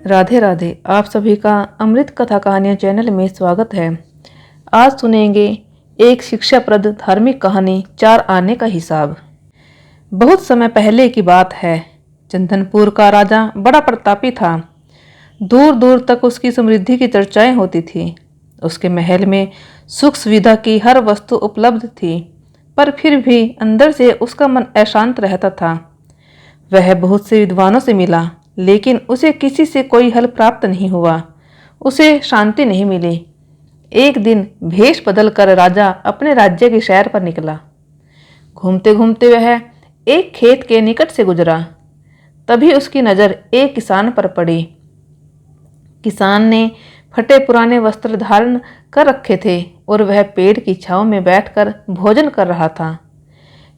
राधे राधे। आप सभी का अमृत कथा कहानियाँ चैनल में स्वागत है। आज सुनेंगे एक शिक्षाप्रद धार्मिक कहानी, चार आने का हिसाब। बहुत समय पहले की बात है। चंदनपुर का राजा बड़ा प्रतापी था। दूर दूर तक उसकी समृद्धि की चर्चाएं होती थी। उसके महल में सुख सुविधा की हर वस्तु उपलब्ध थी, पर फिर भी अंदर से उसका मन अशांत रहता था। वह बहुत से विद्वानों से मिला, लेकिन उसे किसी से कोई हल प्राप्त नहीं हुआ। उसे शांति नहीं मिली। एक दिन भेष बदलकर राजा अपने राज्य की सैर पर निकला। घूमते घूमते वह एक खेत के निकट से गुजरा। तभी उसकी नज़र एक किसान पर पड़ी। किसान ने फटे पुराने वस्त्र धारण कर रखे थे और वह पेड़ की छांव में बैठकर भोजन कर रहा था।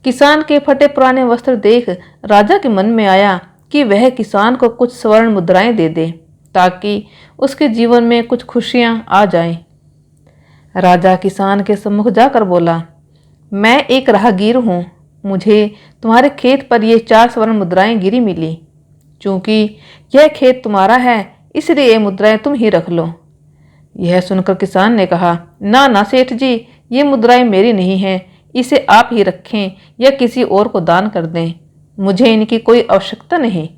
किसान के फटे पुराने वस्त्र देख राजा के मन में आया कि वह किसान को कुछ स्वर्ण मुद्राएं दे दे, ताकि उसके जीवन में कुछ खुशियां आ जाएं। राजा किसान के सम्मुख जाकर बोला, मैं एक राहगीर हूँ। मुझे तुम्हारे खेत पर ये 4 स्वर्ण मुद्राएं गिरी मिली। चूंकि यह खेत तुम्हारा है, इसलिए ये मुद्राएं तुम ही रख लो। यह सुनकर किसान ने कहा, ना ना सेठ जी, ये मुद्राएं मेरी नहीं हैं। इसे आप ही रखें या किसी और को दान कर दें। मुझे इनकी कोई आवश्यकता नहीं।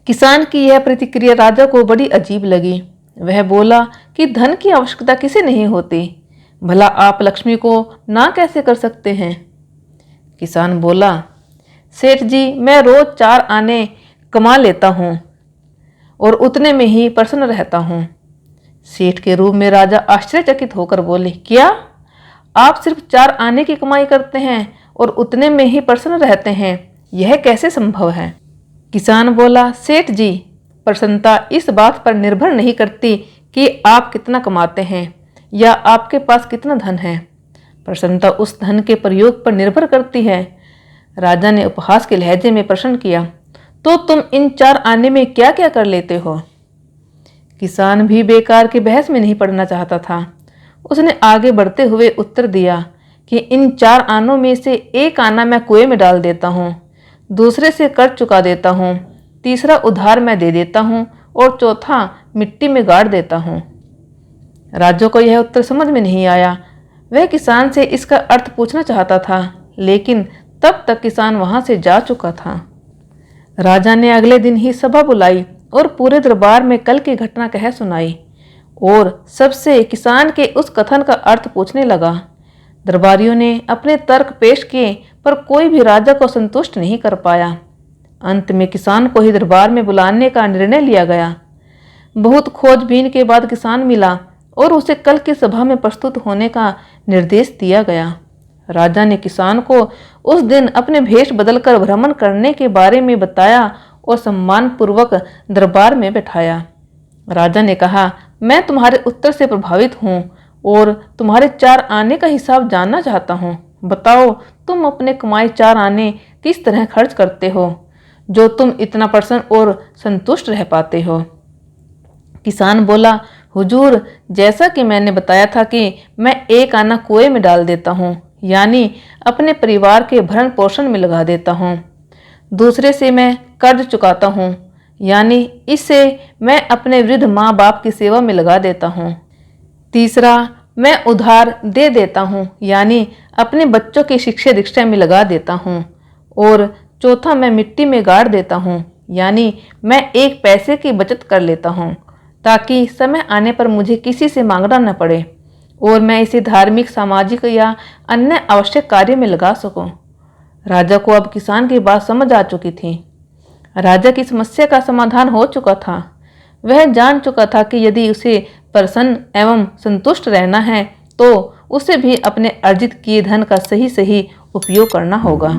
किसान की यह प्रतिक्रिया राजा को बड़ी अजीब लगी। वह बोला कि धन की आवश्यकता किसे नहीं होती, भला आप लक्ष्मी को ना कैसे कर सकते हैं। किसान बोला, सेठ जी, मैं रोज 4 आने कमा लेता हूँ और उतने में ही प्रसन्न रहता हूँ। सेठ के रूप में राजा आश्चर्यचकित होकर बोले, क्या आप सिर्फ 4 आने की कमाई करते हैं और उतने में ही प्रसन्न रहते हैं? यह कैसे संभव है? किसान बोला, सेठ जी, प्रसन्नता इस बात पर निर्भर नहीं करती कि आप कितना कमाते हैं या आपके पास कितना धन है। प्रसन्नता उस धन के प्रयोग पर निर्भर करती है। राजा ने उपहास के लहजे में प्रश्न किया, तो तुम इन 4 आने में क्या क्या कर लेते हो? किसान भी बेकार की बहस में नहीं पड़ना चाहता था। उसने आगे बढ़ते हुए उत्तर दिया कि इन 4 आनों में से एक आना मैं कुएं में डाल देता हूँ, दूसरे से कर्ज चुका देता हूँ, तीसरा उधार मैं दे देता हूँ और चौथा मिट्टी में गाड़ देता हूँ। राजा को यह उत्तर समझ में नहीं आया। वह किसान से इसका अर्थ पूछना चाहता था, लेकिन तब तक किसान वहां से जा चुका था। राजा ने अगले दिन ही सभा बुलाई और पूरे दरबार में कल की घटना कह सुनाई और सबसे किसान के उस कथन का अर्थ पूछने लगा। दरबारियों ने अपने तर्क पेश किए, पर कोई भी राजा को संतुष्ट नहीं कर पाया। अंत में किसान को ही दरबार में बुलाने का निर्णय लिया गया। बहुत खोजबीन के बाद किसान मिला और उसे कल की सभा में प्रस्तुत होने का निर्देश दिया गया। राजा ने किसान को उस दिन अपने भेष बदलकर भ्रमण करने के बारे में बताया और सम्मानपूर्वक दरबार में बैठाया। राजा ने कहा, मैं तुम्हारे उत्तर से प्रभावित हूँ और तुम्हारे 4 आने का हिसाब जानना चाहता हूँ। बताओ, तुम अपने कमाए 4 आने किस तरह खर्च करते हो, जो तुम इतना प्रसन्न और संतुष्ट रह पाते हो? किसान बोला, हुजूर, जैसा कि मैंने बताया था कि मैं एक आना कुएं में डाल देता हूँ, यानी अपने परिवार के भरण पोषण में लगा देता हूँ। दूसरे से मैं कर्ज चुकाता हूँ, यानी इससे मैं अपने वृद्ध माँ बाप की सेवा में लगा देता हूँ। तीसरा, मैं उधार दे देता हूँ, यानी अपने बच्चों की शिक्षा दीक्षा में लगा देता हूँ। और चौथा, मैं मिट्टी में गाड़ देता हूँ, यानी मैं एक पैसे की बचत कर लेता हूँ, ताकि समय आने पर मुझे किसी से मांगना न पड़े और मैं इसे धार्मिक, सामाजिक या अन्य आवश्यक कार्य में लगा सकूं। राजा को अब किसान की बात समझ आ चुकी थी। राजा की समस्या का समाधान हो चुका था। वह जान चुका था कि यदि उसे प्रसन्न एवं संतुष्ट रहना है, तो उसे भी अपने अर्जित किए धन का सही उपयोग करना होगा।